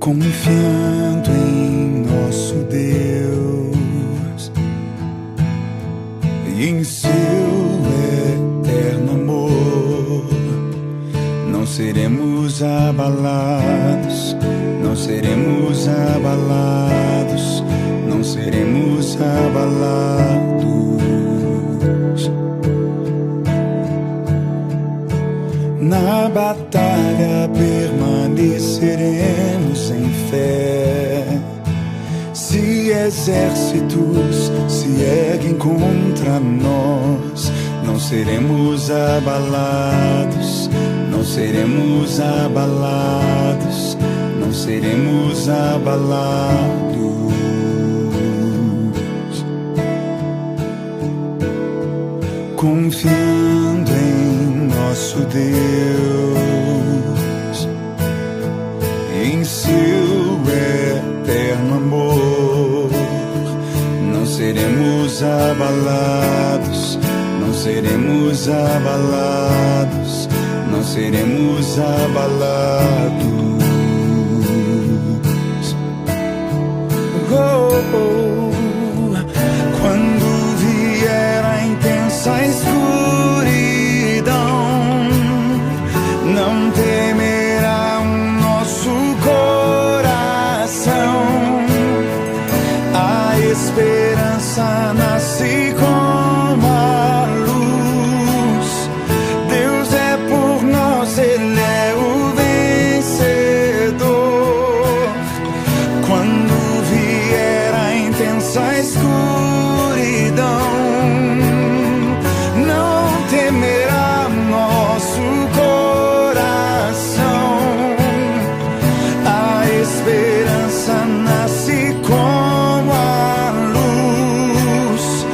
confiando em nosso Deus e em seu eterno amor. Não seremos abalados, não seremos abalados, não seremos abalados. Na batalha permaneceremos em fé. Se exércitos se erguem contra nós, não seremos abalados, não seremos abalados, não seremos abalados. Confiando em nosso Deus e em seu eterno amor, não seremos abalados, não seremos abalados, não seremos abalados. Quando vier a intensa escuridão, não temerá o nosso coração. A esperança nasce como a luz. Deus é por nós, Ele é o vencedor. Quando vier a intensa escuridão, não temerá nosso coração. A esperança nasce como a luz.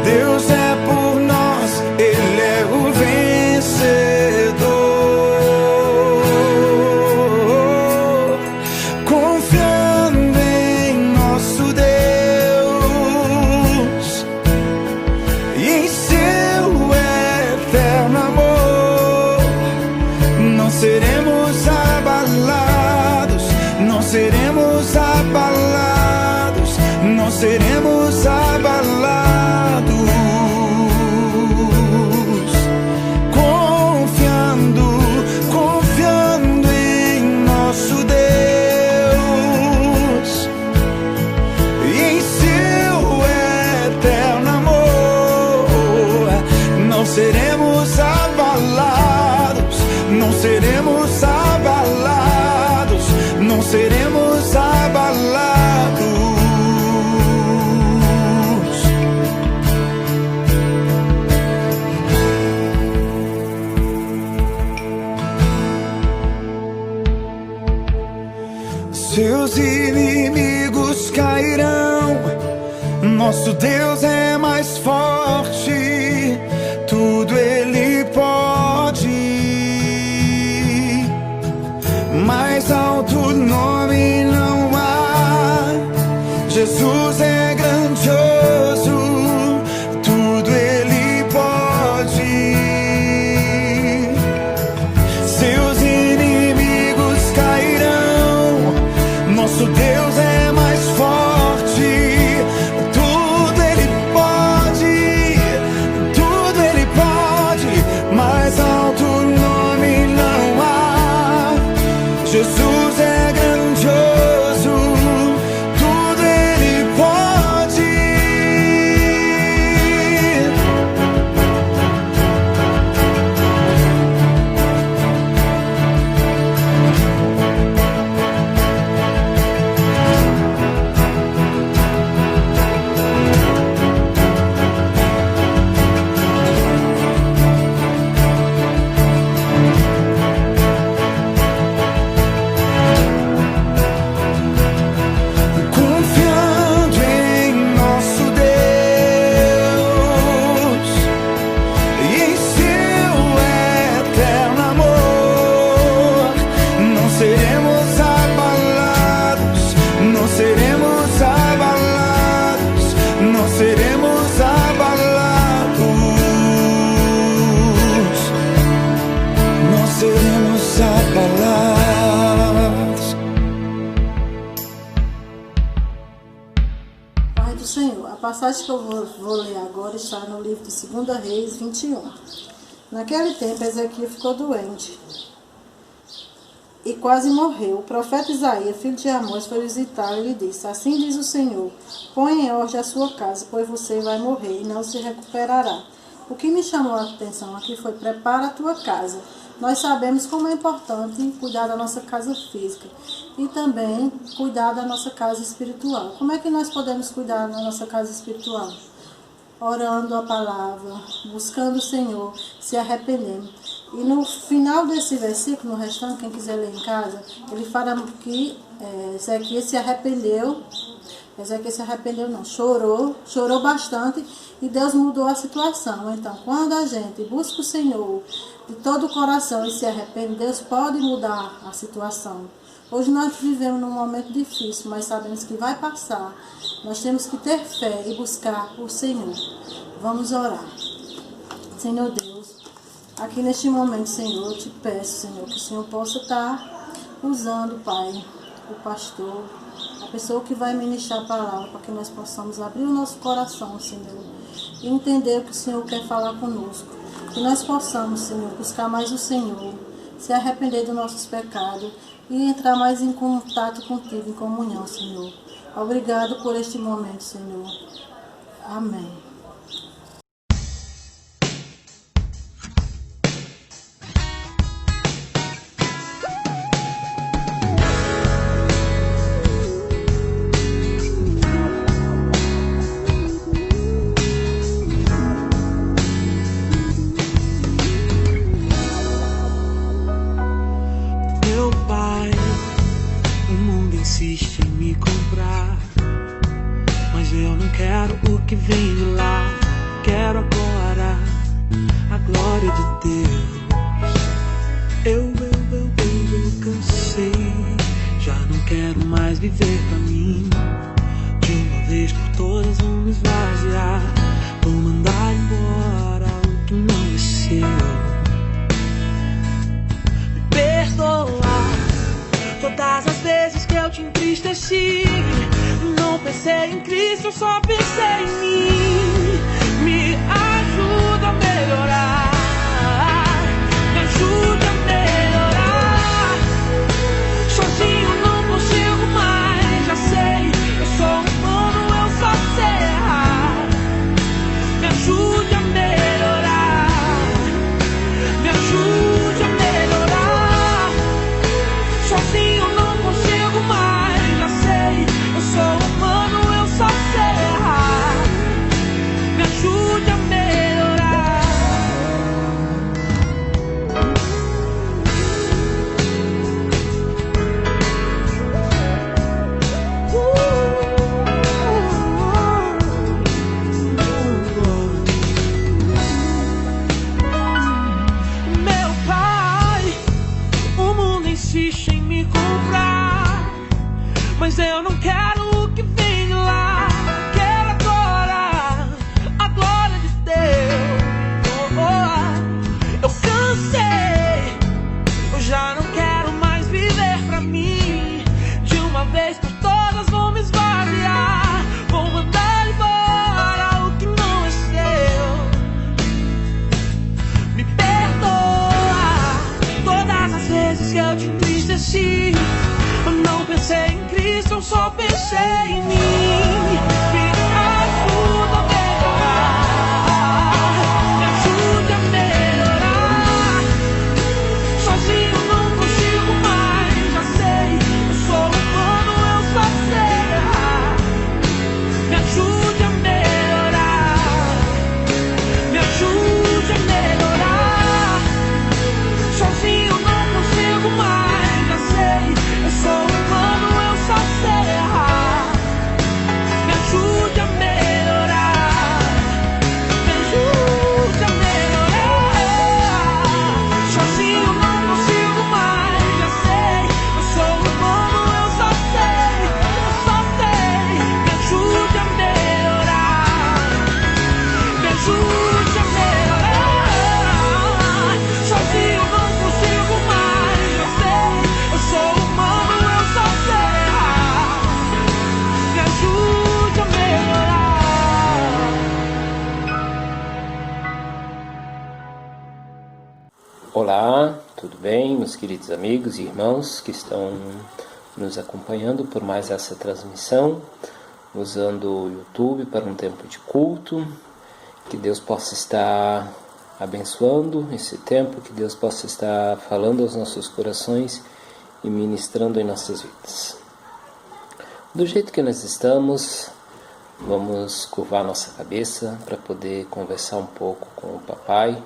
Deus é por nós, Ele é o vencedor. Confiando em nosso Deus e em seu eterno amor, não seremos abalados, não seremos abalados, não seremos abalados. Confiando em nosso Deus e em seu eterno amor, não seremos abalados, não seremos abalados, não seremos abalados. Seus inimigos cairão, nosso Deus é mais forte, tudo Ele pode. Mais alto nome não há, Jesus é grandioso, tudo Ele pode. Seus inimigos cairão, nosso Deus é mais forte, tudo Ele pode, tudo Ele pode. Mais alto nome não há, Jesus é grandioso, tudo Ele pode. passagem que eu vou ler agora está no livro de 2 Reis 21. Naquele tempo, Ezequiel ficou doente e quase morreu. O profeta Isaías, filho de Amós, foi visitá-lo e lhe disse: assim diz o Senhor, põe em ordem a sua casa, pois você vai morrer e não se recuperará. O que me chamou a atenção aqui foi: prepara a tua casa. Nós sabemos como é importante cuidar da nossa casa física e também cuidar da nossa casa espiritual. Como é que nós podemos cuidar da nossa casa espiritual? Orando a palavra, buscando o Senhor, se arrependendo. E no final desse versículo, no restante, quem quiser ler em casa, ele fala que Ezequiel se arrependeu. Chorou bastante e Deus mudou a situação. Então, quando a gente busca o Senhor de todo o coração e se arrepende, Deus pode mudar a situação. Hoje nós vivemos num momento difícil, mas sabemos que vai passar. Nós temos que ter fé e buscar o Senhor. Vamos orar. Senhor Deus, aqui neste momento, Senhor, eu te peço, Senhor, que o Senhor possa estar usando, Pai, o pastor, a pessoa que vai ministrar a palavra, para que nós possamos abrir o nosso coração, Senhor, e entender o que o Senhor quer falar conosco. Que nós possamos, Senhor, buscar mais o Senhor, se arrepender dos nossos pecados e entrar mais em contato contigo, em comunhão, Senhor. Obrigado por este momento, Senhor. Amém. Insiste em me comprar, mas eu não quero o que vem de lá. Quero agora a glória de Deus. Eu cansei, já não quero mais viver pra mim. De uma vez por todas vou me esvaziar, vou mandar embora o que não é seu. Me perdoar todas as vezes que eu te entristeci. Não pensei em Cristo, eu só pensei em mim. Me ajuda a melhorar, me ajuda a melhorar. Sozinho não consigo mais, já sei, eu sou humano, eu só sei errar. Me ajude a melhorar, me ajude a melhorar. Sozinho não consigo mais, já sei, eu sou humano, eu só sei errar. Me ajude a melhorar. Meu pai, o mundo insiste em me comprar, mas eu não quero o que vem de lá. Quero agora a glória de Deus. Eu cansei, eu já não quero mais viver pra mim. De uma vez por todas vou me esvaziar, vou mandar embora o que não é seu. Me perdoa todas as vezes que eu te entristeci. Eu não pensei em Cristo, eu só pensei em mim. Me ajuda a melhorar, me ajude a melhorar. Sozinho não consigo mais, já sei, eu sou humano, eu só sei errar. Me ajude a melhorar, me ajude a melhorar. Sozinho não consigo mais, já sei, eu sou humano, eu só sei errar. Me Olá, tudo bem, meus queridos amigos e irmãos que estão nos acompanhando por mais essa transmissão, usando o YouTube para um tempo de culto. Que Deus possa estar abençoando esse tempo, que Deus possa estar falando aos nossos corações e ministrando em nossas vidas. Do jeito que nós estamos, vamos curvar nossa cabeça para poder conversar um pouco com o Papai,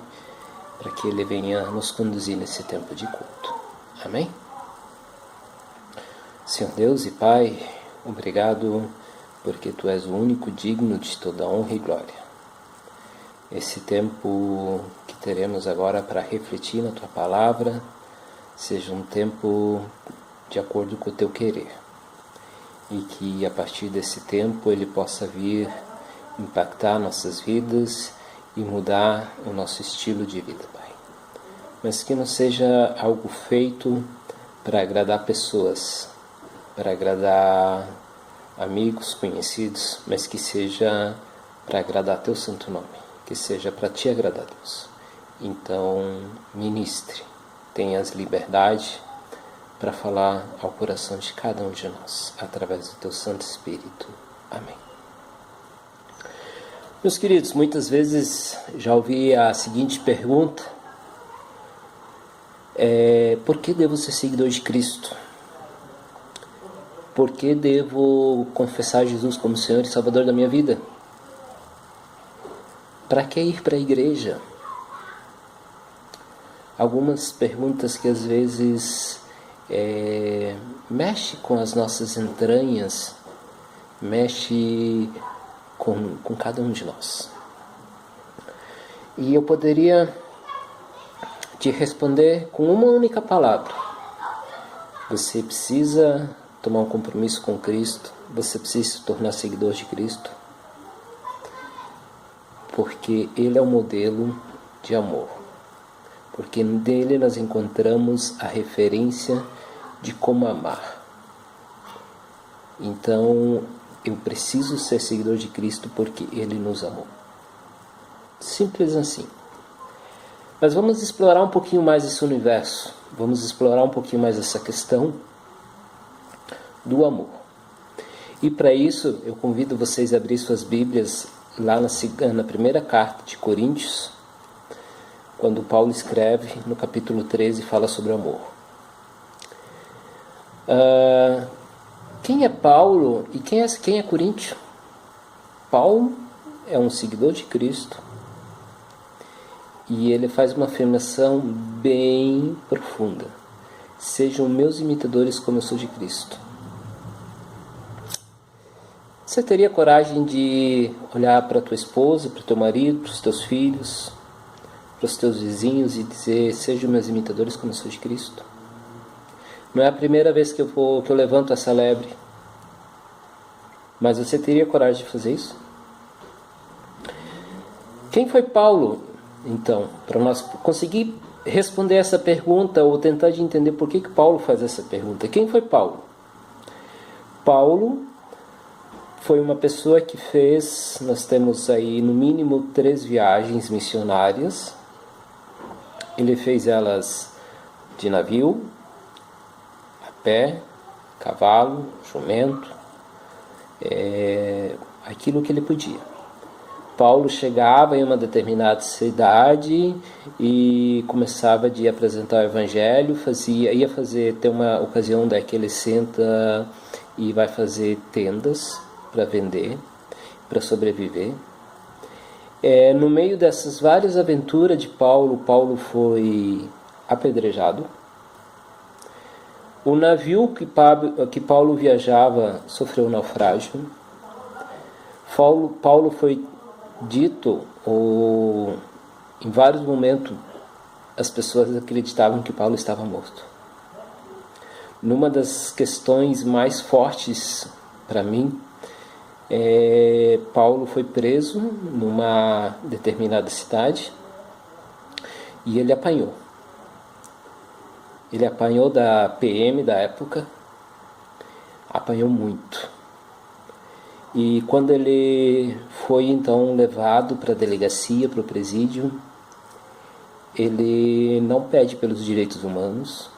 para que Ele venha nos conduzir nesse tempo de culto. Amém? Senhor Deus e Pai, obrigado porque Tu és o único digno de toda honra e glória. Esse tempo que teremos agora para refletir na Tua Palavra seja um tempo de acordo com o Teu querer. E que a partir desse tempo ele possa vir impactar nossas vidas e mudar o nosso estilo de vida, Pai. Mas que não seja algo feito para agradar pessoas, para agradar amigos, conhecidos, mas que seja para agradar Teu santo nome, que seja para Te agradar, Deus. Então, ministre, tenhas liberdade para falar ao coração de cada um de nós, através do Teu Santo Espírito. Amém. Meus queridos, muitas vezes já ouvi a seguinte pergunta: por que devo ser seguidor de Cristo? Por que devo confessar Jesus como Senhor e Salvador da minha vida? Para que ir para a igreja? Algumas perguntas que às vezes mexe com as nossas entranhas, mexe com cada um de nós. E eu poderia te responder com uma única palavra: você precisa tomar um compromisso com Cristo, você precisa se tornar seguidor de Cristo, porque Ele é o modelo de amor, porque nele nós encontramos a referência de como amar. Então, eu preciso ser seguidor de Cristo porque Ele nos amou. Simples assim. Mas vamos explorar um pouquinho mais esse universo. Vamos explorar um pouquinho mais essa questão do amor. E para isso, eu convido vocês a abrir suas Bíblias lá na primeira carta de Coríntios, quando Paulo escreve no capítulo 13 e fala sobre o amor. Quem é Paulo e quem é Coríntio? Paulo é um seguidor de Cristo e ele faz uma afirmação bem profunda: sejam meus imitadores como eu sou de Cristo. Você teria coragem de olhar para tua esposa, para o teu marido, para os teus filhos, para os teus vizinhos e dizer: sejam meus imitadores como eu sou de Cristo? Não é a primeira vez que eu levanto essa lebre. Mas você teria coragem de fazer isso? Quem foi Paulo, então? Para nós conseguir responder essa pergunta ou tentar de entender por que Paulo faz essa pergunta. Quem foi Paulo? Paulo foi uma pessoa que fez, nós temos aí no mínimo 3 viagens missionárias. Ele fez elas de navio, pé, cavalo, jumento, aquilo que ele podia. Paulo chegava em uma determinada cidade e começava a apresentar o evangelho, ter uma ocasião daí que ele senta e vai fazer tendas para vender, para sobreviver. No meio dessas várias aventuras de Paulo, Paulo foi apedrejado. O navio que Paulo viajava sofreu naufrágio. Paulo foi dito, em vários momentos as pessoas acreditavam que Paulo estava morto. Numa das questões mais fortes para mim, Paulo foi preso numa determinada cidade e ele apanhou. Ele apanhou da PM da época, apanhou muito. E quando ele foi então levado para a delegacia, para o presídio, ele não pede pelos direitos humanos,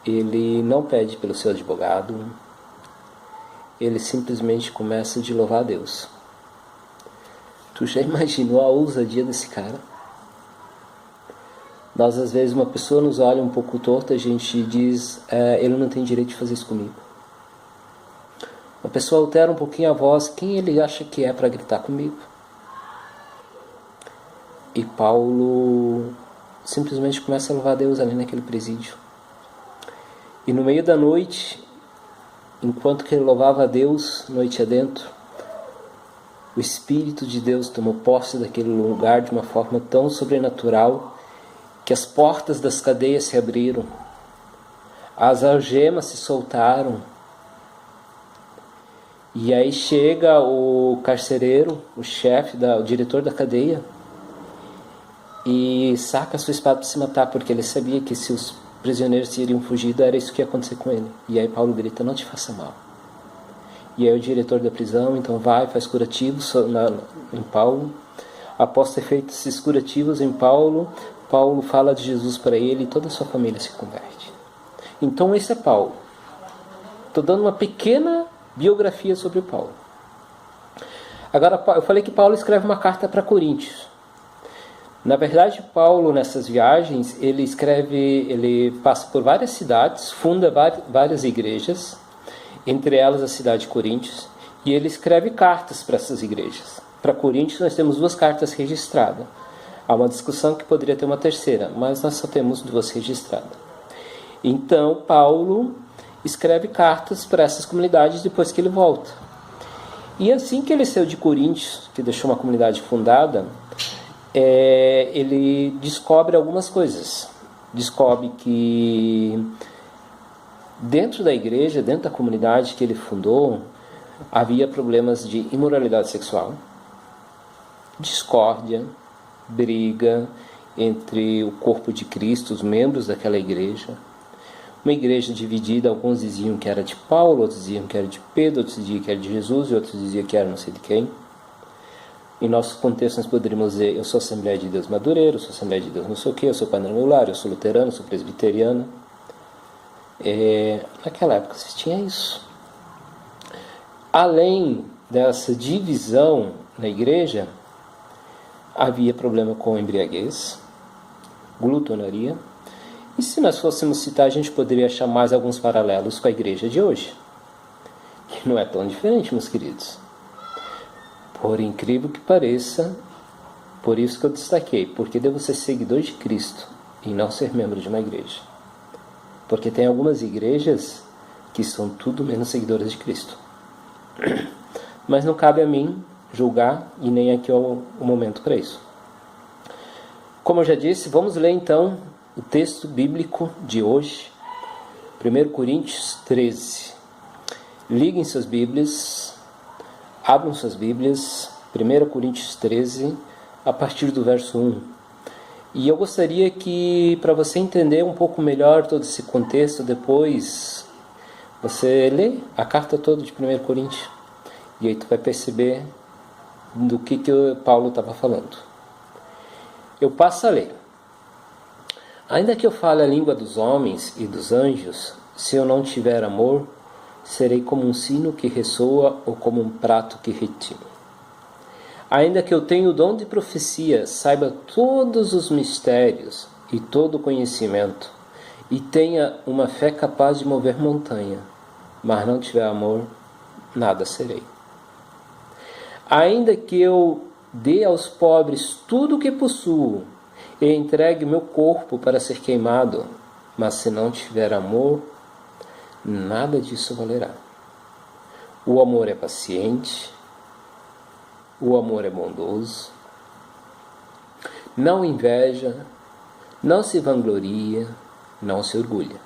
ele não pede pelo seu advogado, ele simplesmente começa a louvar a Deus. Tu já imaginou a ousadia desse cara? Nós, às vezes, uma pessoa nos olha um pouco torta, a gente diz, ele não tem direito de fazer isso comigo. Uma pessoa altera um pouquinho a voz, quem ele acha que é para gritar comigo? E Paulo simplesmente começa a louvar a Deus ali naquele presídio. E no meio da noite, enquanto que ele louvava a Deus, noite adentro, o Espírito de Deus tomou posse daquele lugar de uma forma tão sobrenatural que as portas das cadeias se abriram, as algemas se soltaram, e aí chega o carcereiro, o chefe, o diretor da cadeia, e saca a sua espada para se matar, porque ele sabia que se os prisioneiros iriam fugir, era isso que ia acontecer com ele. E aí Paulo grita, não te faça mal. E aí o diretor da prisão então vai, faz curativos em Paulo. Após ter feito esses curativos em Paulo, Paulo fala de Jesus para ele e toda a sua família se converte. Então esse é Paulo. Estou dando uma pequena biografia sobre Paulo. Agora, eu falei que Paulo escreve uma carta para Coríntios. Na verdade, Paulo, nessas viagens, ele passa por várias cidades, funda várias igrejas, entre elas a cidade de Coríntios, e ele escreve cartas para essas igrejas. Para Coríntios nós temos 2 cartas registradas. Há uma discussão que poderia ter uma terceira, mas nós só temos 2 registradas. Então, Paulo escreve cartas para essas comunidades depois que ele volta. E assim que ele saiu de Coríntios, que deixou uma comunidade fundada, ele descobre algumas coisas. Descobre que dentro da igreja, dentro da comunidade que ele fundou, havia problemas de imoralidade sexual, discórdia, briga entre o corpo de Cristo, os membros daquela igreja. Uma igreja dividida, alguns diziam que era de Paulo, outros diziam que era de Pedro, outros diziam que era de Jesus, e outros diziam que era não sei de quem. Em nosso contexto nós poderíamos dizer, eu sou Assembleia de Deus Madureira, eu sou Assembleia de Deus não sei o que, eu sou quadrangular, eu sou luterano, eu sou presbiteriano. Naquela época se tinha isso. Além dessa divisão na igreja, havia problema com embriaguez, glutonaria, e se nós fôssemos citar, a gente poderia achar mais alguns paralelos com a igreja de hoje, que não é tão diferente, meus queridos. Por incrível que pareça, por isso que eu destaquei, porque devo ser seguidor de Cristo e não ser membro de uma igreja. Porque tem algumas igrejas que são tudo menos seguidoras de Cristo. Mas não cabe a mim julgar e nem aqui é o momento para isso. Como eu já disse, vamos ler então o texto bíblico de hoje, 1 Coríntios 13. Liguem suas Bíblias, abram suas Bíblias, 1 Coríntios 13, a partir do verso 1. E eu gostaria que, para você entender um pouco melhor todo esse contexto, depois você lê a carta toda de 1 Coríntios. E aí tu vai perceber do que Paulo estava falando. Eu passo a ler. Ainda que eu fale a língua dos homens e dos anjos, se eu não tiver amor, serei como um sino que ressoa ou como um prato que retine. Ainda que eu tenha o dom de profecia, saiba todos os mistérios e todo o conhecimento, e tenha uma fé capaz de mover montanha, mas não tiver amor, nada serei. Ainda que eu dê aos pobres tudo o que possuo, e entregue meu corpo para ser queimado, mas se não tiver amor, nada disso valerá. O amor é paciente, o amor é bondoso, não inveja, não se vangloria, não se orgulha,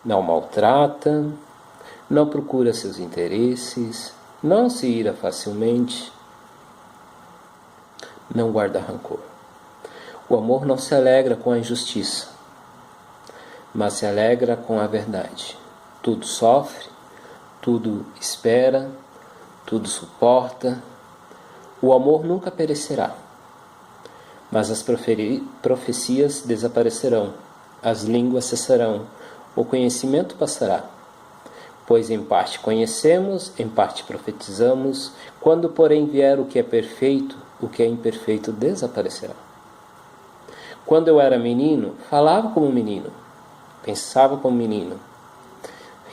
não maltrata, não procura seus interesses, não se ira facilmente, não guarda rancor. O amor não se alegra com a injustiça, mas se alegra com a verdade. Tudo sofre, tudo espera, tudo suporta. O amor nunca perecerá. mas as profecias desaparecerão, as línguas cessarão, o conhecimento passará. Pois em parte conhecemos, em parte profetizamos, quando porém vier o que é perfeito, o que é imperfeito desaparecerá. Quando eu era menino, falava como menino, pensava como menino,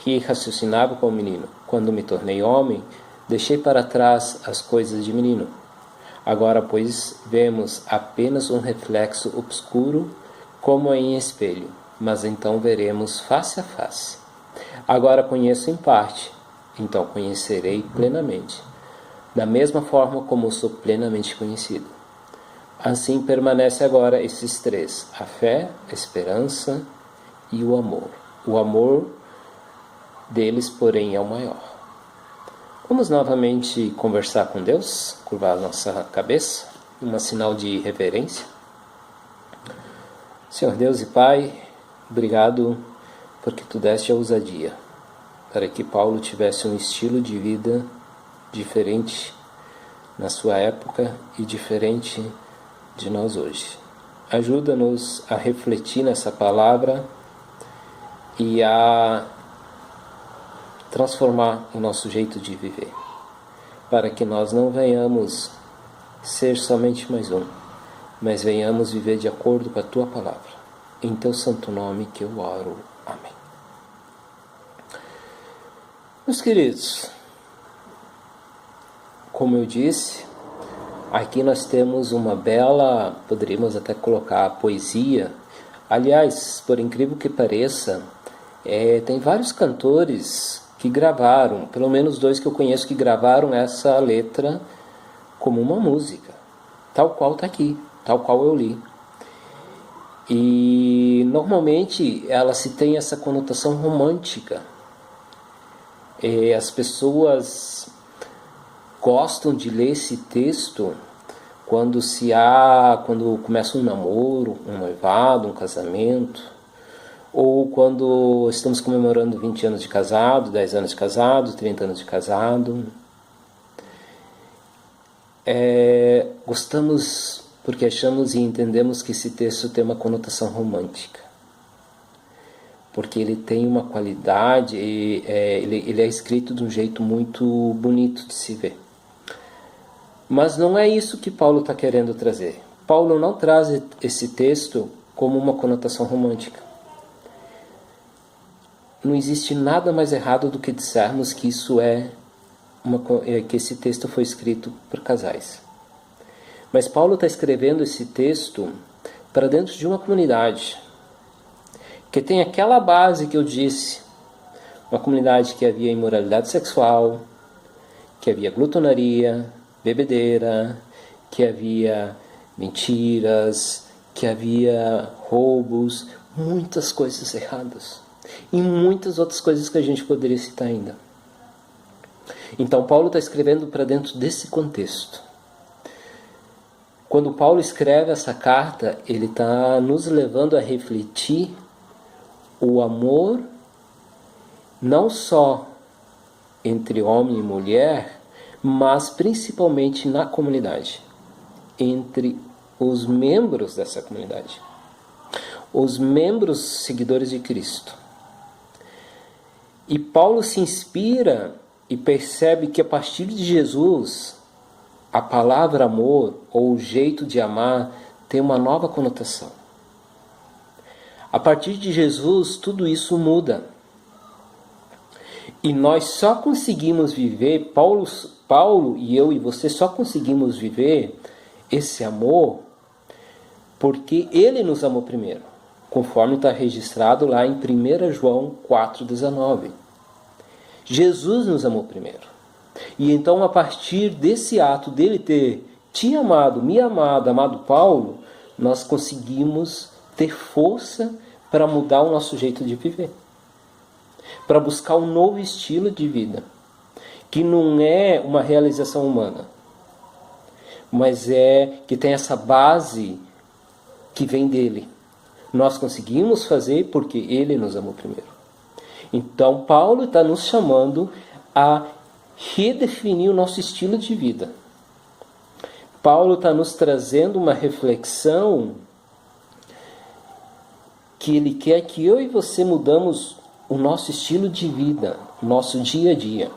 e raciocinava como menino. Quando me tornei homem, deixei para trás as coisas de menino. Agora, pois, vemos apenas um reflexo obscuro, como em espelho, mas então veremos face a face. Agora conheço em parte, então conhecerei plenamente, da mesma forma como sou plenamente conhecido. Assim permanece agora esses três: a fé, a esperança e o amor. O amor deles, porém, é o maior. Vamos novamente conversar com Deus, curvar a nossa cabeça, um sinal de reverência. Senhor Deus e Pai, obrigado porque Tu deste a ousadia para que Paulo tivesse um estilo de vida diferente na sua época e diferente de nós hoje. Ajuda-nos a refletir nessa palavra e a transformar o nosso jeito de viver, para que nós não venhamos ser somente mais um, mas venhamos viver de acordo com a Tua palavra. Em Teu santo nome que eu oro. Amém. Meus queridos, como eu disse, aqui nós temos uma bela, poderíamos até colocar poesia. Aliás, por incrível que pareça, tem vários cantores que gravaram, pelo menos 2 que eu conheço que gravaram essa letra como uma música, tal qual está aqui, tal qual eu li. E normalmente ela se tem essa conotação romântica. As pessoas gostam de ler esse texto quando começa um namoro, um noivado, um casamento, ou quando estamos comemorando 20 anos de casado, 10 anos de casado, 30 anos de casado. Gostamos porque achamos e entendemos que esse texto tem uma conotação romântica, porque ele tem uma qualidade, ele é escrito de um jeito muito bonito de se ver. Mas não é isso que Paulo está querendo trazer. Paulo não traz esse texto como uma conotação romântica. Não existe nada mais errado do que dissermos que que esse texto foi escrito por casais. Mas Paulo está escrevendo esse texto para dentro de uma comunidade que tem aquela base que eu disse, uma comunidade que havia imoralidade sexual, que havia glutonaria, bebedeira, que havia mentiras, que havia roubos, muitas coisas erradas e muitas outras coisas que a gente poderia citar ainda. Então Paulo está escrevendo para dentro desse contexto. Quando Paulo escreve essa carta, ele está nos levando a refletir o amor não só entre homem e mulher, mas principalmente na comunidade, entre os membros dessa comunidade, os membros seguidores de Cristo. E Paulo se inspira e percebe que a partir de Jesus, a palavra amor, ou o jeito de amar, tem uma nova conotação. A partir de Jesus, tudo isso muda. E nós só conseguimos viver, Paulo e eu e você só conseguimos viver esse amor porque Ele nos amou primeiro, conforme está registrado lá em 1 João 4,19. Jesus nos amou primeiro. E então, a partir desse ato dele ter te amado, me amado, amado Paulo, nós conseguimos ter força para mudar o nosso jeito de viver, para buscar um novo estilo de vida, que não é uma realização humana, mas que tem essa base que vem dele. Nós conseguimos fazer porque ele nos amou primeiro. Então Paulo está nos chamando a redefinir o nosso estilo de vida, Paulo está nos trazendo uma reflexão que ele quer que eu e você mudamos o nosso estilo de vida, o nosso dia a dia.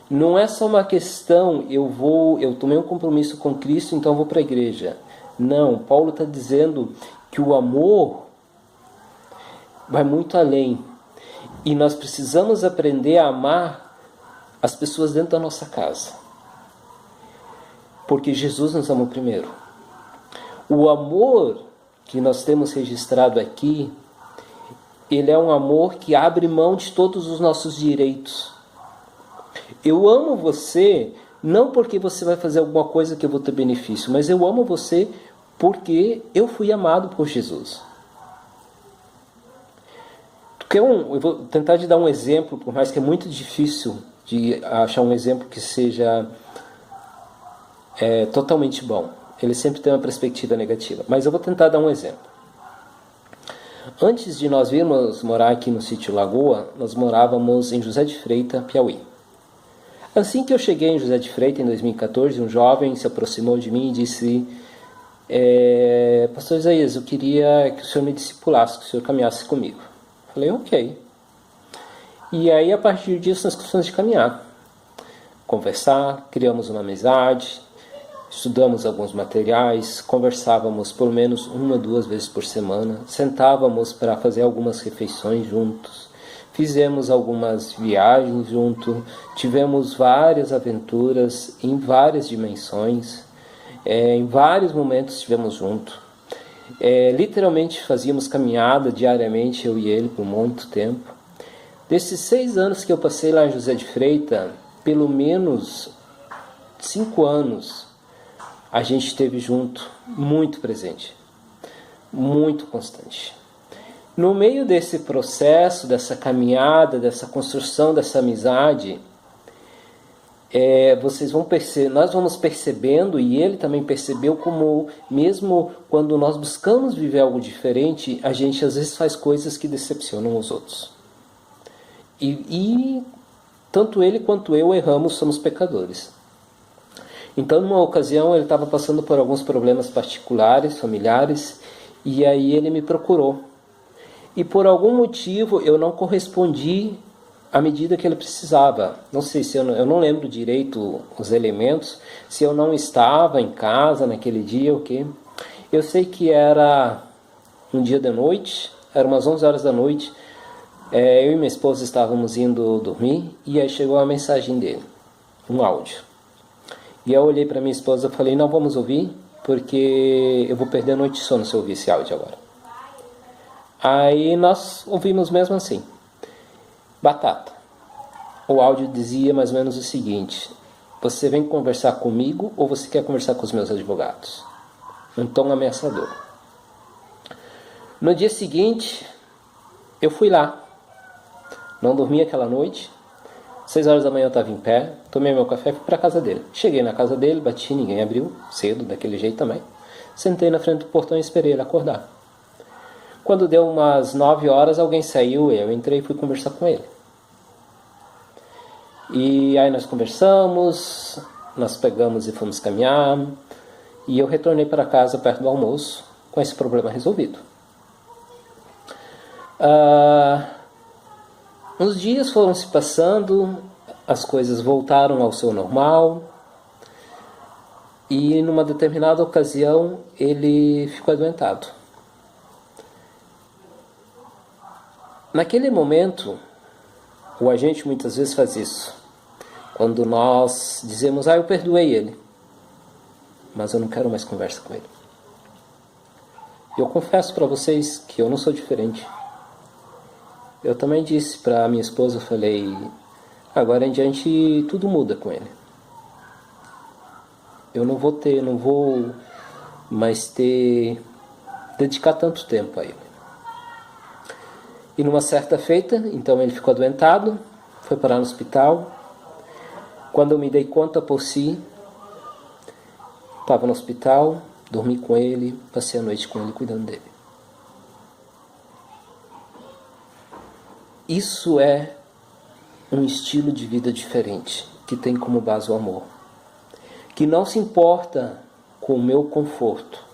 Não é só uma questão, eu tomei um compromisso com Cristo, então eu vou para a igreja. Não, Paulo está dizendo que o amor vai muito além. E nós precisamos aprender a amar as pessoas dentro da nossa casa. Porque Jesus nos amou primeiro. O amor que nós temos registrado aqui, ele é um amor que abre mão de todos os nossos direitos. Eu amo você não porque você vai fazer alguma coisa que eu vou ter benefício, mas eu amo você porque eu fui amado por Jesus. Eu vou tentar te dar um exemplo, por mais que é muito difícil de achar um exemplo que seja totalmente bom. Ele sempre tem uma perspectiva negativa, mas eu vou tentar dar um exemplo. Antes de nós virmos morar aqui no sítio Lagoa, nós morávamos em José de Freitas, Piauí. Assim que eu cheguei em José de Freitas, em 2014, um jovem se aproximou de mim e disse: Pastor Isaías, eu queria que o senhor me discipulasse, que o senhor caminhasse comigo. Falei, ok. E aí, a partir disso, nós começamos de caminhar, conversar, criamos uma amizade, estudamos alguns materiais, conversávamos pelo menos 1 ou 2 vezes por semana, sentávamos para fazer algumas refeições juntos, fizemos algumas viagens juntos, tivemos várias aventuras em várias dimensões, em vários momentos estivemos juntos. Literalmente fazíamos caminhada diariamente, eu e ele, por muito tempo. Desses 6 anos que eu passei lá em José de Freitas, pelo menos 5 anos a gente esteve junto, muito presente, muito constante. No meio desse processo, dessa caminhada, dessa construção dessa amizade, vocês vão nós vamos percebendo, e ele também percebeu, como mesmo quando nós buscamos viver algo diferente, a gente às vezes faz coisas que decepcionam os outros. E tanto ele quanto eu erramos, somos pecadores. Então, numa ocasião, ele estava passando por alguns problemas particulares, familiares, e aí ele me procurou. E por algum motivo eu não correspondi à medida que ele precisava. Não sei se eu não lembro direito os elementos, se eu não estava em casa naquele dia ou quê. Eu sei que era um dia de noite, eram umas 11 horas da noite, eu e minha esposa estávamos indo dormir, e aí chegou a mensagem dele, um áudio. E eu olhei para minha esposa e falei, não vamos ouvir, porque eu vou perder a noite de sono se eu ouvir esse áudio agora. Aí nós ouvimos mesmo assim. Batata. O áudio dizia mais ou menos o seguinte: você vem conversar comigo ou você quer conversar com os meus advogados? Um tom ameaçador. No dia seguinte, eu fui lá. Não dormi aquela noite. 6 horas da manhã eu estava em pé, tomei meu café e fui para a casa dele. Cheguei na casa dele, bati, ninguém abriu, cedo, daquele jeito também. Sentei na frente do portão e esperei ele acordar. Quando deu umas 9 horas, alguém saiu, eu entrei e fui conversar com ele. E aí nós conversamos, nós pegamos e fomos caminhar, e eu retornei para casa perto do almoço, com esse problema resolvido. Uns dias foram se passando, as coisas voltaram ao seu normal, e numa determinada ocasião ele ficou adoentado. Naquele momento, o agente muitas vezes faz isso. Quando nós dizemos, eu perdoei ele, mas eu não quero mais conversa com ele. Eu confesso para vocês que eu não sou diferente. Eu também disse para minha esposa, eu falei, agora em diante tudo muda com ele. Eu não vou mais dedicar tanto tempo a ele. E numa certa feita, então ele ficou adoentado, foi parar no hospital. Quando eu me dei conta por si, estava no hospital, dormi com ele, passei a noite com ele, cuidando dele. Isso é um estilo de vida diferente, que tem como base o amor. que não se importa com o meu conforto.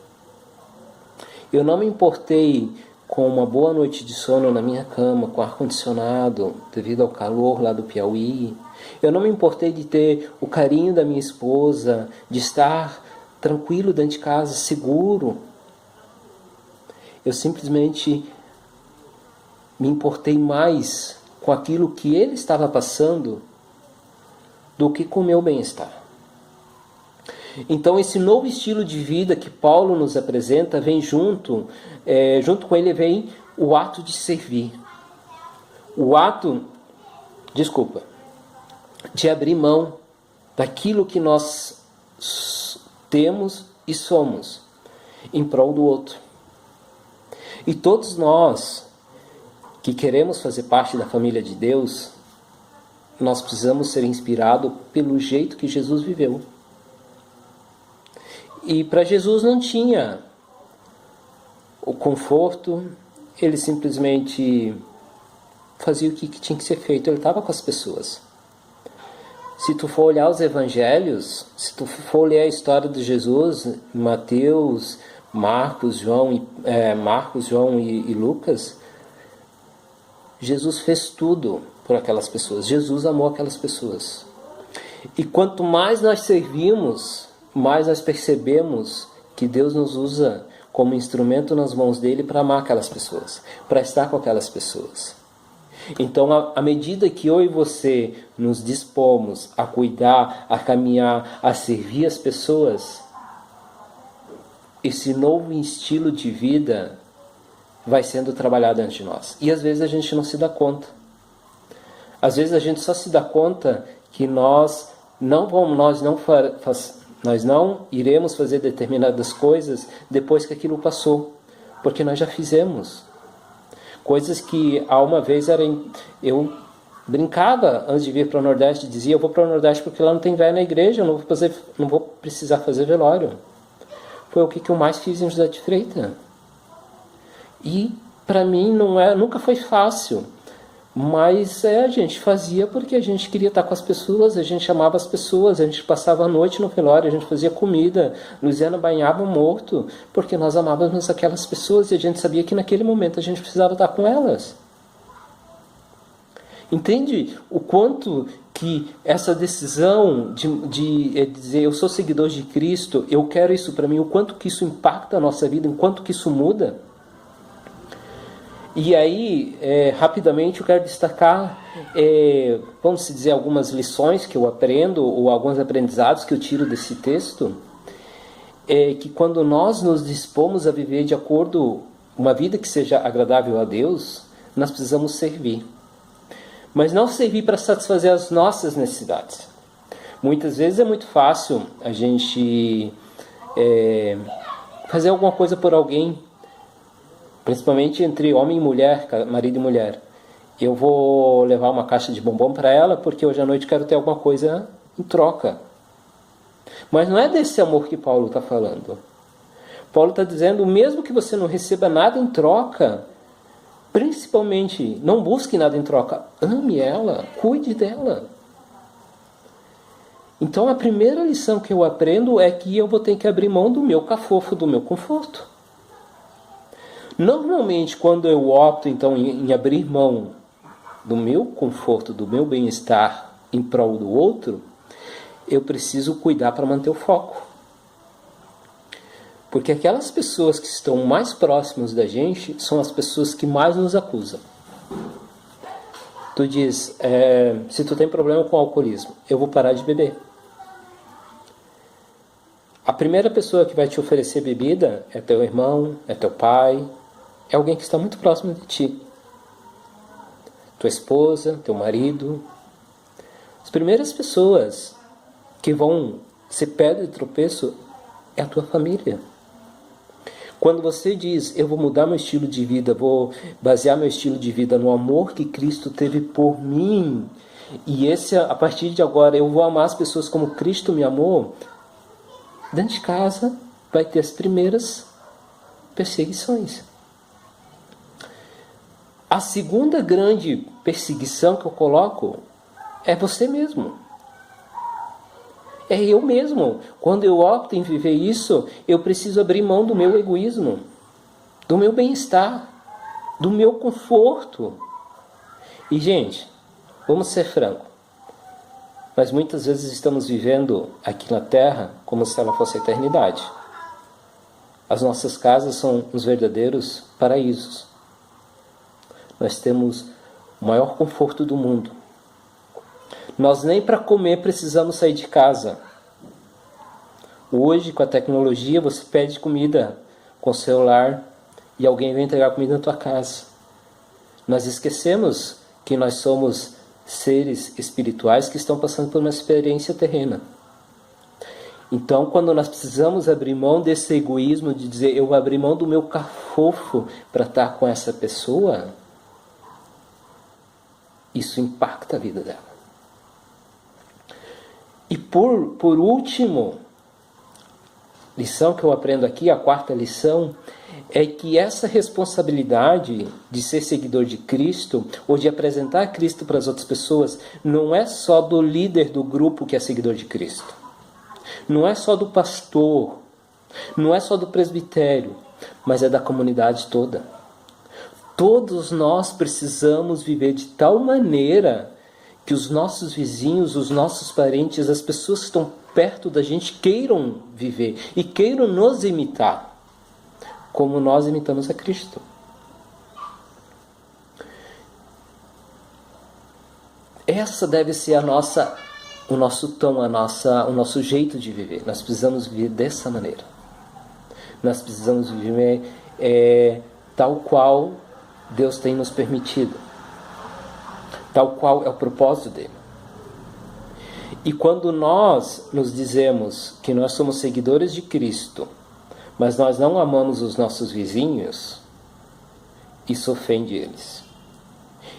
Eu não me importei com uma boa noite de sono na minha cama, com ar-condicionado, devido ao calor lá do Piauí. Eu não me importei de ter o carinho da minha esposa, de estar tranquilo dentro de casa, seguro. Eu simplesmente me importei mais com aquilo que ele estava passando do que com o meu bem-estar. Então esse novo estilo de vida que Paulo nos apresenta vem junto com ele vem o ato de servir. O ato, de abrir mão daquilo que nós temos e somos em prol do outro. E todos nós que queremos fazer parte da família de Deus, nós precisamos ser inspirados pelo jeito que Jesus viveu. E para Jesus não tinha o conforto, ele simplesmente fazia o que tinha que ser feito, ele estava com as pessoas. Se tu for olhar os evangelhos, se tu for ler a história de Jesus, Mateus, Marcos, João e Lucas, Jesus fez tudo por aquelas pessoas. Jesus amou aquelas pessoas. E quanto mais nós servimos, mais nós percebemos que Deus nos usa como instrumento nas mãos dele para amar aquelas pessoas, para estar com aquelas pessoas. Então, à medida que eu e você nos dispomos a cuidar, a caminhar, a servir as pessoas, esse novo estilo de vida vai sendo trabalhado dentro de nós. E às vezes a gente não se dá conta. Às vezes a gente só se dá conta que nós não iremos fazer determinadas coisas depois que aquilo passou, porque nós já fizemos. Coisas que há uma vez eu brincava antes de vir para o Nordeste, dizia: eu vou para o Nordeste porque lá não tem velho na igreja, eu não vou precisar fazer velório. Foi o que eu mais fiz em José de Freitas. E para mim nunca foi fácil, mas a gente fazia porque a gente queria estar com as pessoas, a gente amava as pessoas, a gente passava a noite no velório, a gente fazia comida, Luciana banhava o morto, porque nós amávamos aquelas pessoas e a gente sabia que naquele momento a gente precisava estar com elas. Entende o quanto que essa decisão de dizer eu sou seguidor de Cristo, eu quero isso para mim, o quanto que isso impacta a nossa vida, o quanto que isso muda? E aí, rapidamente, eu quero destacar, vamos dizer, algumas lições que eu aprendo, ou alguns aprendizados que eu tiro desse texto, que quando nós nos dispomos a viver de acordo, uma vida que seja agradável a Deus, nós precisamos servir. Mas não servir para satisfazer as nossas necessidades. Muitas vezes é muito fácil a gente fazer alguma coisa por alguém, principalmente entre homem e mulher, marido e mulher. Eu vou levar uma caixa de bombom para ela porque hoje à noite quero ter alguma coisa em troca. Mas não é desse amor que Paulo está falando. Paulo está dizendo, mesmo que você não receba nada em troca, principalmente, não busque nada em troca, ame ela, cuide dela. Então a primeira lição que eu aprendo é que eu vou ter que abrir mão do meu cafofo, do meu conforto. Normalmente, quando eu opto então em abrir mão do meu conforto, do meu bem-estar em prol do outro, eu preciso cuidar para manter o foco. Porque aquelas pessoas que estão mais próximas da gente são as pessoas que mais nos acusam. Tu diz, se tu tem problema com o alcoolismo, eu vou parar de beber. A primeira pessoa que vai te oferecer bebida é teu irmão, é teu pai, é alguém que está muito próximo de ti. Tua esposa, teu marido. As primeiras pessoas que vão ser pedra de tropeço é a tua família. Quando você diz, eu vou mudar meu estilo de vida, vou basear meu estilo de vida no amor que Cristo teve por mim, e a partir de agora eu vou amar as pessoas como Cristo me amou, dentro de casa vai ter as primeiras perseguições. A segunda grande perseguição que eu coloco é você mesmo. É eu mesmo. Quando eu opto em viver isso, eu preciso abrir mão do meu egoísmo, do meu bem-estar, do meu conforto. E, gente, vamos ser francos. Mas muitas vezes estamos vivendo aqui na Terra como se ela fosse a eternidade. As nossas casas são os verdadeiros paraísos. Nós temos o maior conforto do mundo. Nós nem para comer precisamos sair de casa. Hoje, com a tecnologia, você pede comida com o celular e alguém vem entregar comida na tua casa. Nós esquecemos que nós somos seres espirituais que estão passando por uma experiência terrena. Então, quando nós precisamos abrir mão desse egoísmo de dizer, eu vou abrir mão do meu cafofo para estar com essa pessoa, isso impacta a vida dela. E por último, lição que eu aprendo aqui, a quarta lição, é que essa responsabilidade de ser seguidor de Cristo, ou de apresentar Cristo para as outras pessoas, não é só do líder do grupo que é seguidor de Cristo. Não é só do pastor, não é só do presbitério, mas é da comunidade toda. Todos nós precisamos viver de tal maneira que os nossos vizinhos, os nossos parentes, as pessoas que estão perto da gente queiram viver e queiram nos imitar, como nós imitamos a Cristo. Essa deve ser o nosso tom, o nosso jeito de viver. Nós precisamos viver dessa maneira. Nós precisamos viver tal qual Deus tem nos permitido. Tal qual é o propósito dele. E quando nós nos dizemos que nós somos seguidores de Cristo, mas nós não amamos os nossos vizinhos, isso ofende eles.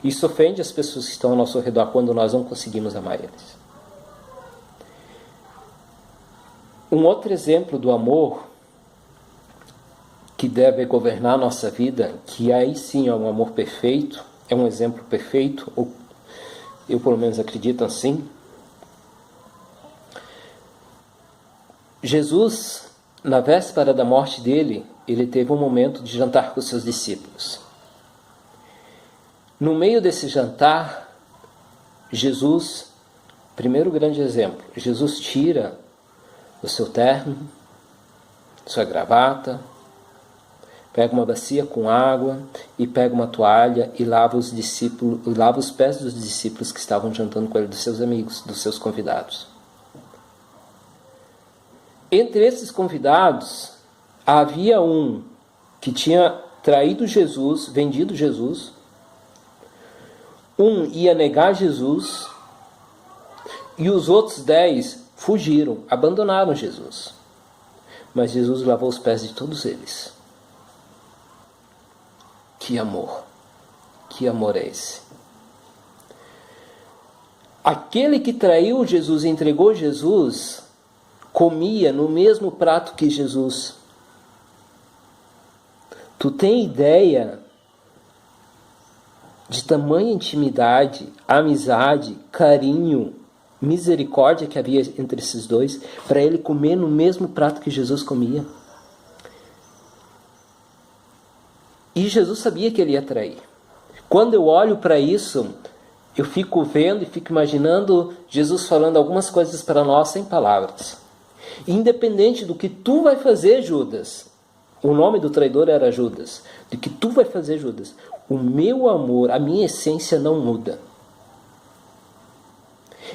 Isso ofende as pessoas que estão ao nosso redor quando nós não conseguimos amar eles. Um outro exemplo do amor que deve governar a nossa vida, que aí sim é um amor perfeito, é um exemplo perfeito, eu pelo menos acredito assim. Jesus, na véspera da morte dele, ele teve um momento de jantar com os seus discípulos. No meio desse jantar, Jesus, primeiro grande exemplo, Jesus tira o seu terno, sua gravata, pega uma bacia com água e pega uma toalha e lava os pés dos discípulos que estavam jantando com ele, dos seus amigos, dos seus convidados. Entre esses convidados, havia um que tinha traído Jesus, vendido Jesus. Um ia negar Jesus. E os outros 10 fugiram, abandonaram Jesus. Mas Jesus lavou os pés de todos eles. Que amor! Que amor é esse? Aquele que traiu Jesus e entregou Jesus comia no mesmo prato que Jesus. Tu tem ideia de tamanha intimidade, amizade, carinho, misericórdia que havia entre esses dois, para ele comer no mesmo prato que Jesus comia? E Jesus sabia que ele ia trair. Quando eu olho para isso, eu fico vendo e fico imaginando Jesus falando algumas coisas para nós sem palavras. Independente do que tu vai fazer, Judas, o nome do traidor era Judas, do que tu vai fazer, Judas, o meu amor, a minha essência não muda.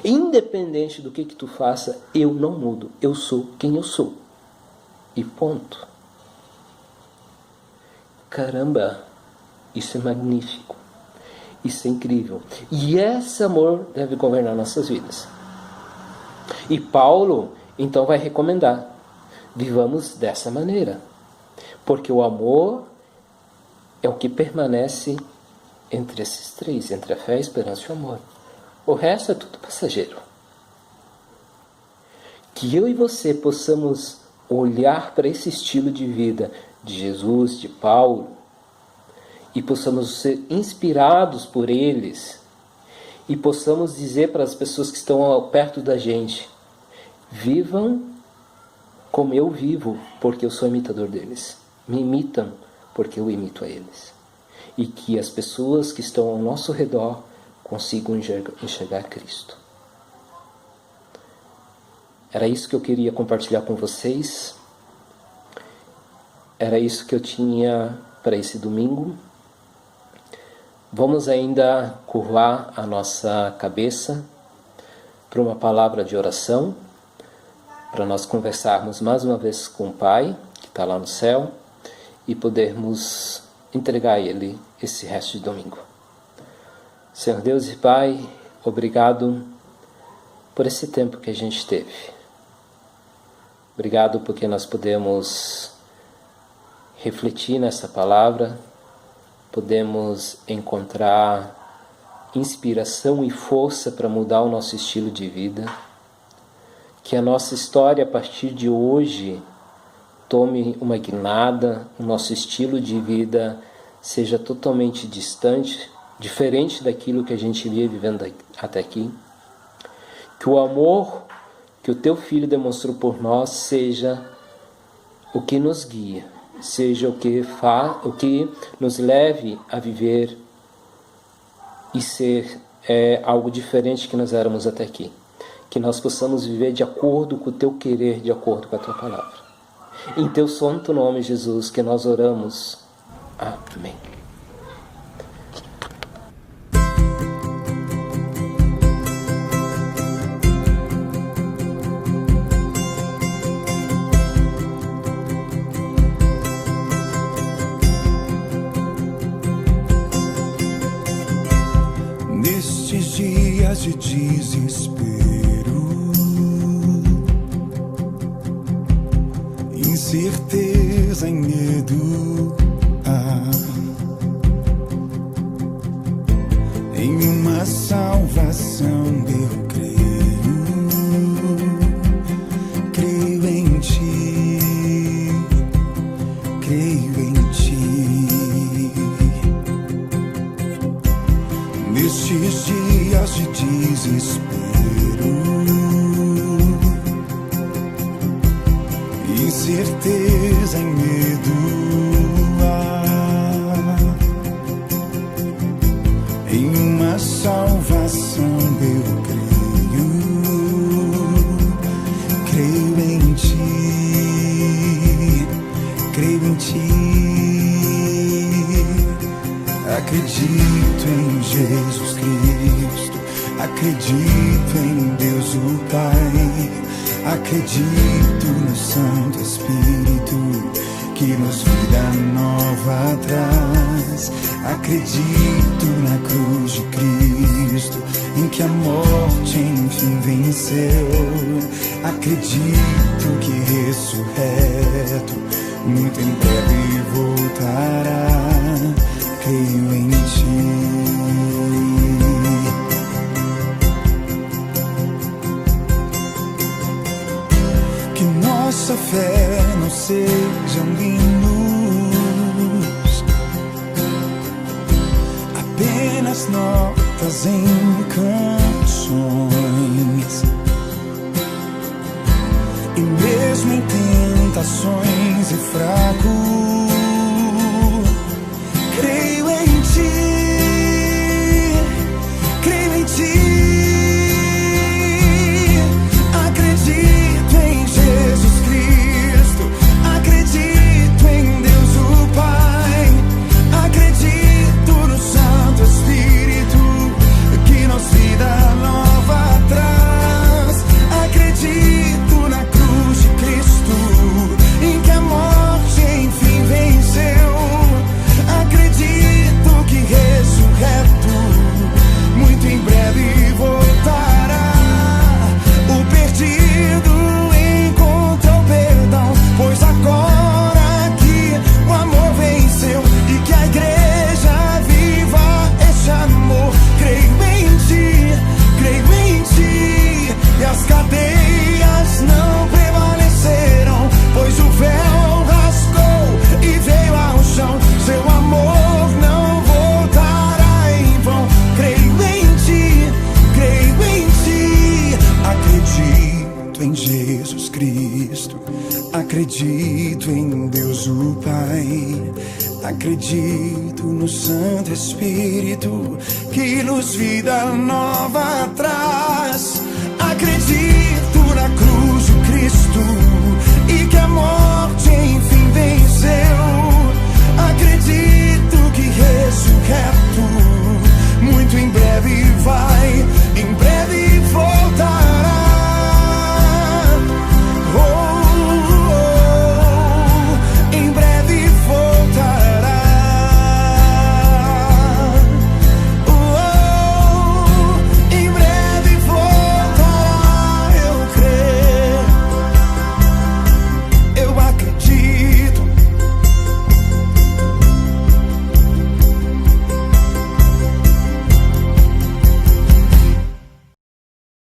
Independente do que tu faça, eu não mudo, eu sou quem eu sou. E ponto. Caramba, isso é magnífico, isso é incrível. E esse amor deve governar nossas vidas. E Paulo então vai recomendar, vivamos dessa maneira, porque o amor é o que permanece entre esses três, entre a fé, a esperança e o amor. O resto é tudo passageiro. Que eu e você possamos olhar para esse estilo de vida de Jesus, de Paulo, e possamos ser inspirados por eles, e possamos dizer para as pessoas que estão perto da gente, vivam como eu vivo, porque eu sou imitador deles. Me imitam, porque eu imito a eles. E que as pessoas que estão ao nosso redor consigam enxergar Cristo. Era isso que eu queria compartilhar com vocês. Era isso que eu tinha para esse domingo. Vamos ainda curvar a nossa cabeça para uma palavra de oração, para nós conversarmos mais uma vez com o Pai, que está lá no céu, e podermos entregar a Ele esse resto de domingo. Senhor Deus e Pai, obrigado por esse tempo que a gente teve. Obrigado porque nós podemos refletir nessa palavra, podemos encontrar inspiração e força para mudar o nosso estilo de vida. Que a nossa história, a partir de hoje, tome uma guinada, o nosso estilo de vida seja totalmente distante, diferente daquilo que a gente via vivendo até aqui. Que o amor que o Teu Filho demonstrou por nós seja o que nos guia, seja o que nos leve a viver e ser algo diferente que nós éramos até aqui. Que nós possamos viver de acordo com o Teu querer, de acordo com a Tua palavra. Em Teu santo nome, Jesus, que nós oramos. Amém. Nestes dias de desespero, incerteza e medo, em uma salvação eu creio em Ti, creio em Ti. Nestes dias de desespero, incerteza e medo, em uma salvação eu creio em Ti, creio em Ti. Acredito em Jesus Cristo, acredito em Deus o Pai, acredito no Santo Espírito que nos vida nova traz. Acredito na cruz de Cristo, em que a morte enfim venceu. Acredito que ressurreto muito em breve voltará. Creio em Ti. Que nossa fé não seja hinos, apenas notas em canções, e mesmo em tentações e fracos, creio em Ti, creio em Ti. Acredito em Jesus Cristo, acredito em Deus o Pai, acredito no Santo Espírito que nos vida nova traz. Acredito na cruz de Cristo, em que a morte enfim venceu. Acredito Acredito no Santo Espírito que luz, vida nova traz. Acredito na cruz de Cristo e que amor